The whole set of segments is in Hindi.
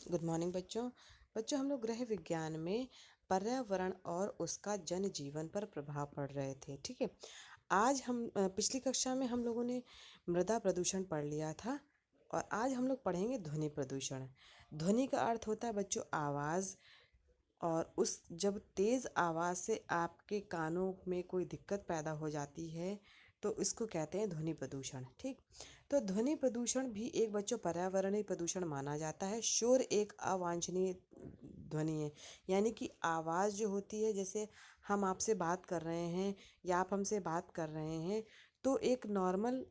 गुड मॉर्निंग बच्चों। हम लोग गृह विज्ञान में पर्यावरण और उसका जनजीवन पर प्रभाव पढ़ रहे थे। ठीक है। आज हम पिछली कक्षा में हम लोगों ने मृदा प्रदूषण पढ़ लिया था और आज हम लोग पढ़ेंगे ध्वनि प्रदूषण। ध्वनि का अर्थ होता है बच्चों आवाज़, और उस जब तेज़ आवाज़ से आपके कानों में कोई दिक्कत पैदा हो जाती है तो इसको कहते हैं ध्वनि प्रदूषण। ठीक। तो ध्वनि प्रदूषण भी एक बच्चों पर्यावरणीय प्रदूषण माना जाता है। शोर एक अवांछनीय ध्वनि है, यानी कि आवाज़ जो होती है, जैसे हम आपसे बात कर रहे हैं या आप हमसे बात कर रहे हैं तो एक नॉर्मल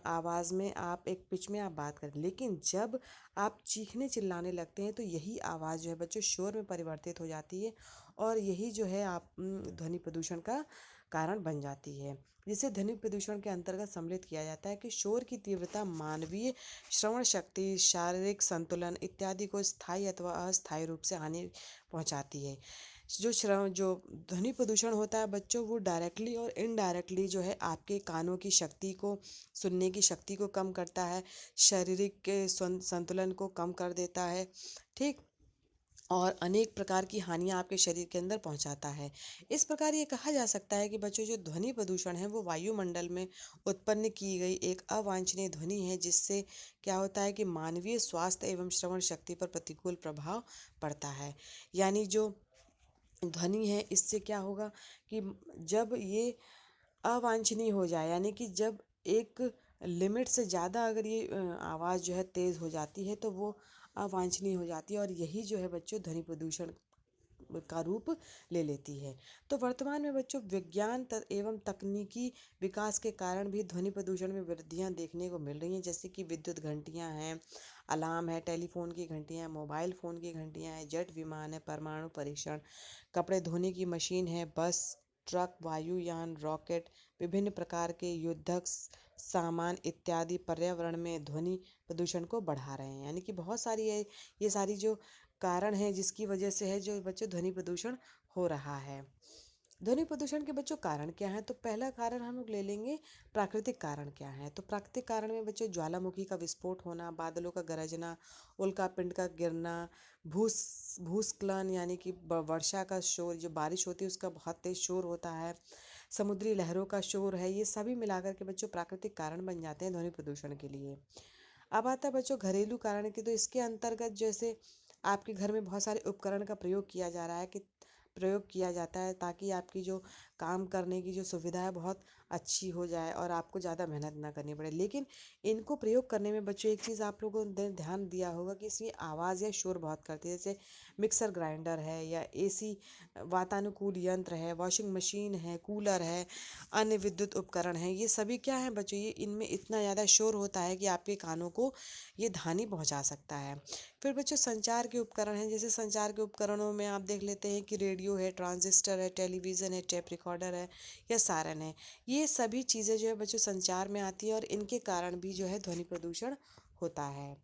आवाज़ में आप एक पिच में आप बात करें, लेकिन जब आप चीखने चिल्लाने लगते हैं तो यही आवाज़ जो है बच्चों शोर में परिवर्तित हो जाती है और यही जो है आप ध्वनि प्रदूषण का कारण बन जाती है, जिसे ध्वनि प्रदूषण के अंतर्गत सम्मिलित किया जाता है कि शोर की तीव्रता मानवीय श्रवण शक्ति, शारीरिक संतुलन इत्यादि को स्थायी अथवा अस्थायी रूप से हानि पहुंचाती है। जो ध्वनि प्रदूषण होता है बच्चों, वो डायरेक्टली और इनडायरेक्टली जो है आपके कानों की शक्ति को, सुनने की शक्ति को कम करता है, शारीरिक के संतुलन को कम कर देता है। ठीक। और अनेक प्रकार की हानियां आपके शरीर के अंदर पहुंचाता है। इस प्रकार ये कहा जा सकता है कि बच्चों जो ध्वनि प्रदूषण है वो वायुमंडल में उत्पन्न की गई एक अवांछनीय ध्वनि है, जिससे क्या होता है कि मानवीय स्वास्थ्य एवं श्रवण शक्ति पर प्रतिकूल प्रभाव पड़ता है। यानी जो ध्वनि है इससे क्या होगा कि जब ये अवांछनीय हो जाए, यानी कि जब एक लिमिट से ज़्यादा अगर ये आवाज़ जो है तेज़ हो जाती है तो वो अवांछनीय हो जाती है, और यही जो है बच्चों ध्वनि प्रदूषण का रूप ले लेती है। तो वर्तमान में बच्चों विज्ञान एवं तकनीकी विकास के कारण भी ध्वनि प्रदूषण में वृद्धियां देखने को मिल रही हैं, जैसे कि विद्युत घंटियां हैं, अलार्म है, टेलीफोन की घंटियां, मोबाइल फ़ोन की घंटियां हैं, जेट विमान है, परमाणु परीक्षण, कपड़े धोने की मशीन है, बस, ट्रक, वायुयान, रॉकेट, विभिन्न प्रकार के युद्धक सामान इत्यादि पर्यावरण में ध्वनि प्रदूषण को बढ़ा रहे हैं। यानी कि बहुत सारी ये सारी जो कारण है जिसकी वजह से है जो बच्चों ध्वनि प्रदूषण हो रहा है। ध्वनि प्रदूषण के बच्चों कारण क्या है, तो पहला कारण हम लोग ले लेंगे प्राकृतिक कारण क्या है। तो प्राकृतिक कारण में बच्चों ज्वालामुखी का विस्फोट होना, बादलों का गरजना, उल्कापिंड का गिरना, भूस्खलन यानी कि वर्षा का शोर, जो बारिश होती है उसका बहुत तेज शोर होता है, समुद्री लहरों का शोर है, ये सभी मिलाकर के बच्चों प्राकृतिक कारण बन जाते हैं ध्वनि प्रदूषण के लिए। अब आता है बच्चों घरेलू कारण की, तो इसके अंतर्गत जैसे आपके घर में बहुत सारे उपकरण का प्रयोग किया जा रहा है, कि प्रयोग किया जाता है ताकि आपकी जो काम करने की जो सुविधा है बहुत अच्छी हो जाए और आपको ज़्यादा मेहनत ना करनी पड़े। लेकिन इनको प्रयोग करने में बच्चों एक चीज़ आप लोगों ने ध्यान दिया होगा कि इसमें आवाज़ या शोर बहुत करती है, जैसे मिक्सर ग्राइंडर है या एसी वातानुकूल यंत्र है, वॉशिंग मशीन है, कूलर है, अन्य विद्युत उपकरण हैं, ये सभी क्या हैं बच्चों, ये इनमें इतना ज़्यादा शोर होता है कि आपके कानों को ये हानि पहुंचा सकता है। फिर बच्चों संचार के उपकरण हैं, जैसे संचार के उपकरणों में आप देख लेते हैं कि रेडियो है, ट्रांजिस्टर है, टेलीविज़न है, टेप रिकॉर्डर है या सारन है। ये सभी चीज़ें जो है बच्चों संचार में आती हैं और इनके कारण भी जो है ध्वनि प्रदूषण होता है।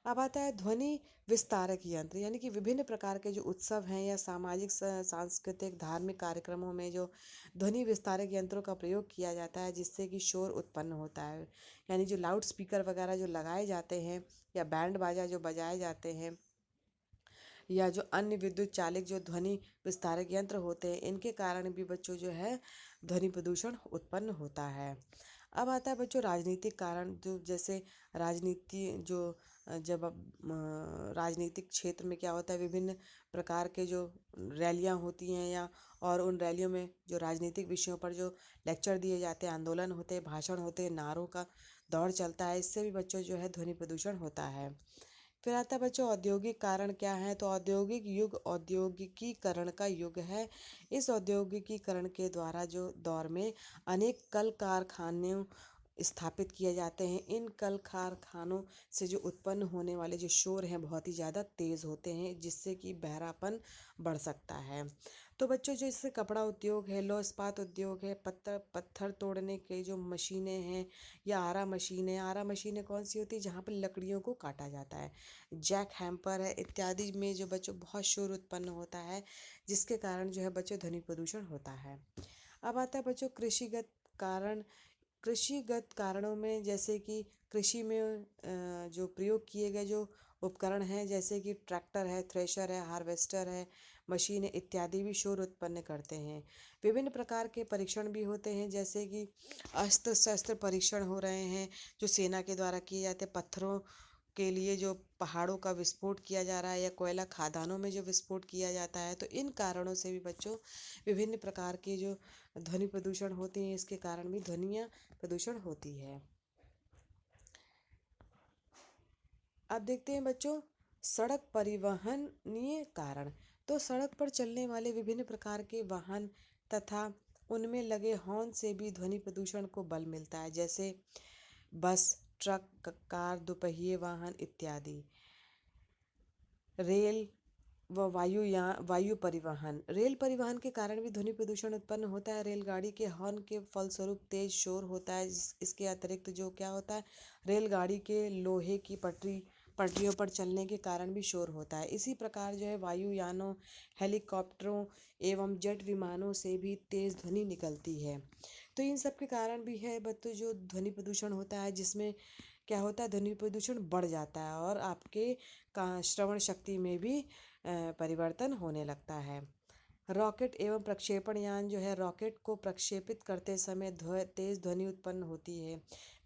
अब आता है ध्वनि विस्तारक यंत्र, यानी कि विभिन्न प्रकार के जो उत्सव हैं या सामाजिक सांस्कृतिक धार्मिक कार्यक्रमों में जो ध्वनि विस्तारक यंत्रों का प्रयोग किया जाता है जिससे कि शोर उत्पन्न होता है। यानी जो लाउड स्पीकर वगैरह जो लगाए जाते हैं या बैंड बाजा जो बजाए जाते हैं या जो अन्य विद्युत चालित जो ध्वनि विस्तारक यंत्र होते हैं, इनके कारण भी बच्चों जो है ध्वनि प्रदूषण उत्पन्न होता है। अब आता है बच्चों राजनीतिक कारण, जो जैसे राजनीति जो जब राजनीतिक क्षेत्र में क्या होता है, विभिन्न प्रकार के जो रैलियां होती हैं या और उन रैलियों में जो राजनीतिक विषयों पर जो लेक्चर दिए जाते हैं, आंदोलन होते हैं, भाषण होते हैं, नारों का दौर चलता है, इससे भी बच्चों जो है ध्वनि प्रदूषण होता है। फिर आता है बच्चों औद्योगिक कारण क्या है, तो औद्योगिक युग औद्योगिकीकरण का युग है। इस औद्योगिकीकरण के द्वारा जो दौर में अनेक कल कारखाने स्थापित किए जाते हैं। इन कल कारखानों से जो उत्पन्न होने वाले जो शोर हैं बहुत ही ज़्यादा तेज़ होते हैं, जिससे कि बहरापन बढ़ सकता है। तो बच्चों जो इससे कपड़ा उद्योग है, लौह इस्पात उद्योग है, पत्थर पत्थर तोड़ने के जो मशीनें हैं या आरा मशीनें कौन सी होती है जहाँ पर लकड़ियों को काटा जाता है, जैक हैम्पर है इत्यादि में जो बच्चों बहुत शोर उत्पन्न होता है, जिसके कारण जो है बच्चों ध्वनि प्रदूषण होता है। अब आता है बच्चों कृषिगत कारण। कृषिगत कारणों में जैसे कि कृषि में जो प्रयोग किए गए जो उपकरण हैं जैसे कि ट्रैक्टर है, थ्रेशर है, हार्वेस्टर है, मशीन है इत्यादि भी शोर उत्पन्न करते हैं। विभिन्न प्रकार के परीक्षण भी होते हैं जैसे कि अस्त्र शस्त्र परीक्षण हो रहे हैं जो सेना के द्वारा किए जाते हैं, पत्थरों के लिए जो पहाड़ों का विस्फोट किया जा रहा है या कोयला खदानों में जो विस्फोट किया जाता है। तो इन कारणों से भी बच्चों विभिन्न प्रकार के जो ध्वनि प्रदूषण होते हैं इसके कारण भी ध्वनियाँ प्रदूषण होती है। अब देखते हैं बच्चों सड़क परिवहनीय कारण। तो सड़क पर चलने वाले विभिन्न प्रकार के वाहन तथा उनमें लगे हॉर्न से भी ध्वनि प्रदूषण को बल मिलता है, जैसे बस, ट्रक, कार, दोपहिए वाहन इत्यादि। रेल व वायु परिवहन। रेल परिवहन के कारण भी ध्वनि प्रदूषण उत्पन्न होता है। रेलगाड़ी के हॉर्न के फलस्वरूप तेज शोर होता है। इसके अतिरिक्त जो क्या होता है, रेलगाड़ी के लोहे की पटरियों पर चलने के कारण भी शोर होता है। इसी प्रकार जो है वायुयानों, हेलीकॉप्टरों एवं जेट विमानों से भी तेज ध्वनि निकलती है। तो इन सब के कारण भी है बच्चों जो ध्वनि प्रदूषण होता है, जिसमें क्या होता है, ध्वनि प्रदूषण बढ़ जाता है और आपके का श्रवण शक्ति में भी परिवर्तन होने लगता है। रॉकेट एवं प्रक्षेपण यान जो है, रॉकेट को प्रक्षेपित करते समय तेज ध्वनि उत्पन्न होती है।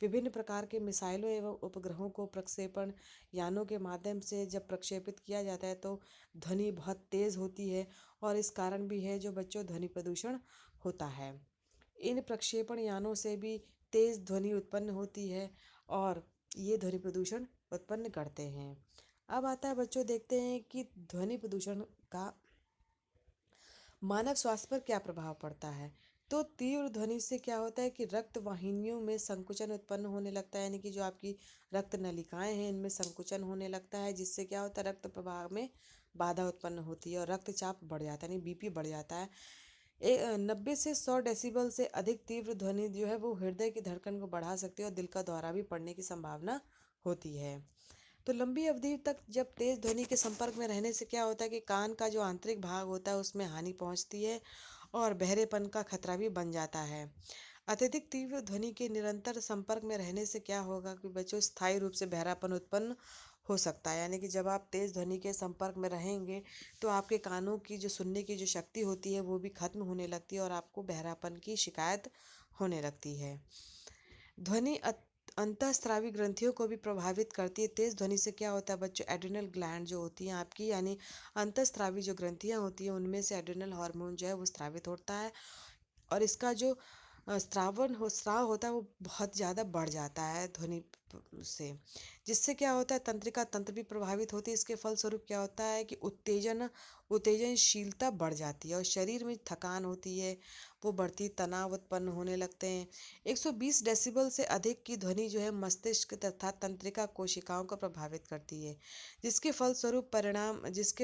विभिन्न प्रकार के मिसाइलों एवं उपग्रहों को प्रक्षेपण यानों के माध्यम से जब प्रक्षेपित किया जाता है तो ध्वनि बहुत तेज होती है और इस कारण भी है जो बच्चों ध्वनि प्रदूषण होता है। इन प्रक्षेपण यानों से भी तेज ध्वनि उत्पन्न होती है और ये ध्वनि प्रदूषण उत्पन्न करते हैं। अब आता है बच्चों देखते हैं कि ध्वनि प्रदूषण का मानव स्वास्थ्य पर क्या प्रभाव पड़ता है। तो तीव्र ध्वनि से क्या होता है कि रक्त वाहिनियों में संकुचन उत्पन्न होने लगता है, यानी कि जो आपकी रक्त नलिकाएं हैं इनमें संकुचन होने लगता है, जिससे क्या होता है रक्त प्रवाह में बाधा उत्पन्न होती है और रक्तचाप बढ़ जाता है, यानी बीपी बढ़ जाता है। 90 से 100 डेसिबल से अधिक तीव्र ध्वनि जो है वो हृदय की धड़कन को बढ़ा सकती है और दिल का दौरा भी पड़ने की संभावना होती है। तो लंबी अवधि तक जब तेज ध्वनि के संपर्क में रहने से क्या होता है कि कान का जो आंतरिक भाग होता है उसमें हानि पहुंचती है और बहरेपन का खतरा भी बन जाता है। अत्यधिक तीव्र ध्वनि के निरंतर संपर्क में रहने से क्या होगा कि बच्चों स्थायी रूप से बहरापन उत्पन्न हो सकता है, यानी कि जब आप तेज ध्वनि के संपर्क में रहेंगे तो आपके कानों की जो सुनने की जो शक्ति होती है वो भी खत्म होने लगती है और आपको बहरापन की शिकायत होने लगती है। ध्वनि अंतःस्रावी ग्रंथियों को भी प्रभावित करती है। तेज ध्वनि से क्या होता है बच्चों, एड्रिनल ग्लैंड जो होती हैं आपकी, यानी अंतःस्रावी जो ग्रंथियां होती हैं उनमें से एड्रिनल हार्मोन जो है वो स्रावित होता है और इसका जो स्राव होता है वो बहुत ज़्यादा बढ़ जाता है ध्वनि से, जिससे क्या होता है तंत्रिका तंत्र भी प्रभावित होती है। इसके फलस्वरूप क्या होता है कि उत्तेजनशीलता बढ़ जाती है और शरीर में थकान होती है, वो बढ़ती, तनाव उत्पन्न होने लगते हैं। 120 डेसिबल से अधिक की ध्वनि जो है मस्तिष्क तथा तंत्रिका कोशिकाओं को प्रभावित करती है, जिसके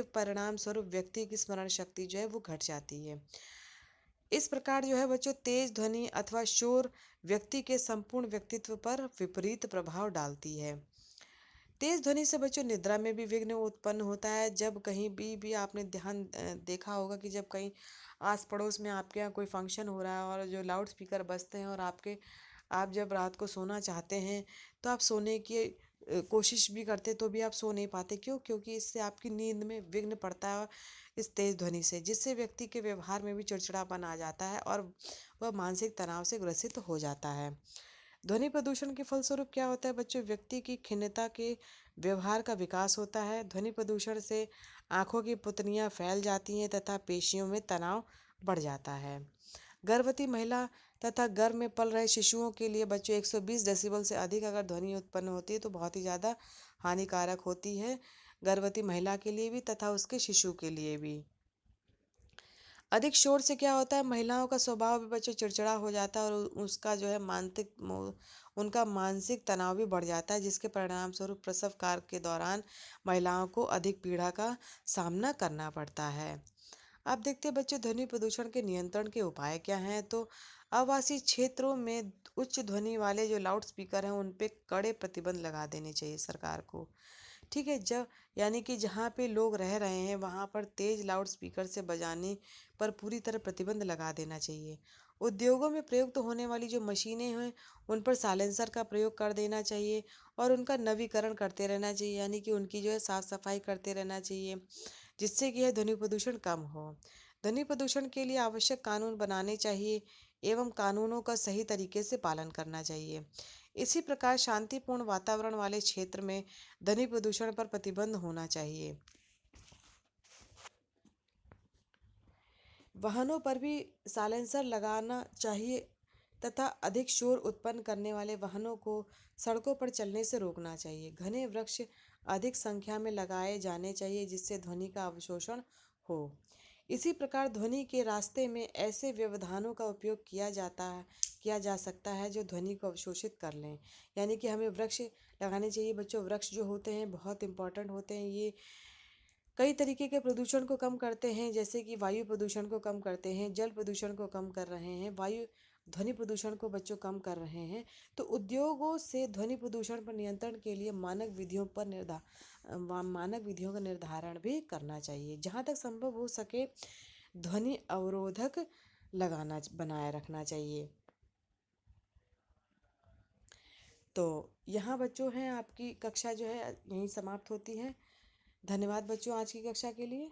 परिणाम स्वरूप व्यक्ति की स्मरण शक्ति जो है वो घट जाती है। इस प्रकार जो है बच्चों तेज ध्वनि अथवा शोर व्यक्ति के संपूर्ण व्यक्तित्व पर विपरीत प्रभाव डालती है। तेज ध्वनि से बच्चों निद्रा में भी विघ्न उत्पन्न होता है। जब कहीं भी आपने देखा होगा कि जब कहीं आस पड़ोस में आपके यहाँ कोई फंक्शन हो रहा है और जो लाउड स्पीकर बजते हैं और आप जब रात को सोना चाहते हैं तो आप सोने की कोशिश भी करते तो भी आप सो नहीं पाते। क्यों? क्योंकि इससे आपकी नींद में विघ्न पड़ता है इस तेज ध्वनि से, जिससे व्यक्ति के व्यवहार में भी चिड़चिड़ापन आ जाता है और वह मानसिक तनाव से ग्रसित हो जाता है। ध्वनि प्रदूषण के फलस्वरूप क्या होता है बच्चों, व्यक्ति की खिन्नता के व्यवहार का विकास होता है। ध्वनि प्रदूषण से आंखों की पुतलियां फैल जाती हैं तथा पेशियों में तनाव बढ़ जाता है। गर्भवती महिला तथा गर्भ में पल रहे शिशुओं के लिए बच्चों 120 डेसिबल से अधिक अगर ध्वनि उत्पन्न होती है तो बहुत ही ज़्यादा हानिकारक होती है, गर्भवती महिला के लिए भी तथा उसके शिशु के लिए भी। अधिक शोर से क्या होता है, महिलाओं का स्वभाव भी बच्चों चिड़चिड़ा हो जाता है और उसका जो है उनका मानसिक तनाव भी बढ़ जाता है, जिसके परिणाम स्वरूप प्रसव कार्य के दौरान महिलाओं को अधिक पीड़ा का सामना करना पड़ता है। आप देखते हैं बच्चों ध्वनि प्रदूषण के नियंत्रण के उपाय क्या हैं। तो आवासीय क्षेत्रों में उच्च ध्वनि वाले जो लाउड स्पीकर हैं उन पे कड़े प्रतिबंध लगा देने चाहिए सरकार को। ठीक है, जब यानी कि जहाँ पे लोग रह रहे हैं वहाँ पर तेज लाउड स्पीकर से बजाने पर पूरी तरह प्रतिबंध लगा देना चाहिए उद्योगों में प्रयुक्त होने वाली जो मशीनें हैं उन पर साइलेंसर का प्रयोग कर देना चाहिए और उनका नवीकरण करते रहना चाहिए, यानी कि उनकी जो है साफ सफाई करते रहना चाहिए, जिससे कि यह ध्वनि प्रदूषण कम हो। ध्वनि प्रदूषण के लिए आवश्यक कानून बनाने चाहिए एवं कानूनों का सही तरीके से पालन करना चाहिए। इसी प्रकार शांतिपूर्ण वातावरण वाले क्षेत्र में ध्वनि प्रदूषण पर प्रतिबंध होना चाहिए। वाहनों पर भी साइलेंसर लगाना चाहिए तथा अधिक शोर उत्पन्न करने वाले वाहनों को सड़कों पर चलने से रोकना चाहिए। घने वृक्ष अधिक संख्या में लगाए जाने चाहिए जिससे ध्वनि का अवशोषण हो। इसी प्रकार ध्वनि के रास्ते में ऐसे व्यवधानों का उपयोग किया जा सकता है जो ध्वनि को अवशोषित कर लें, यानी कि हमें वृक्ष लगाने चाहिए बच्चों। वृक्ष जो होते हैं बहुत इंपॉर्टेंट होते हैं, ये कई तरीके के प्रदूषण को कम करते हैं, जैसे कि वायु प्रदूषण को कम करते हैं, जल प्रदूषण को कम कर रहे हैं, वायु ध्वनि प्रदूषण को बच्चों कम कर रहे हैं। तो उद्योगों से ध्वनि प्रदूषण पर नियंत्रण के लिए मानक विधियों का निर्धारण भी करना चाहिए। जहाँ तक संभव हो सके ध्वनि अवरोधक बनाए रखना चाहिए। तो यहाँ बच्चों हैं आपकी कक्षा जो है यहीं समाप्त होती है। धन्यवाद बच्चों आज की कक्षा के लिए।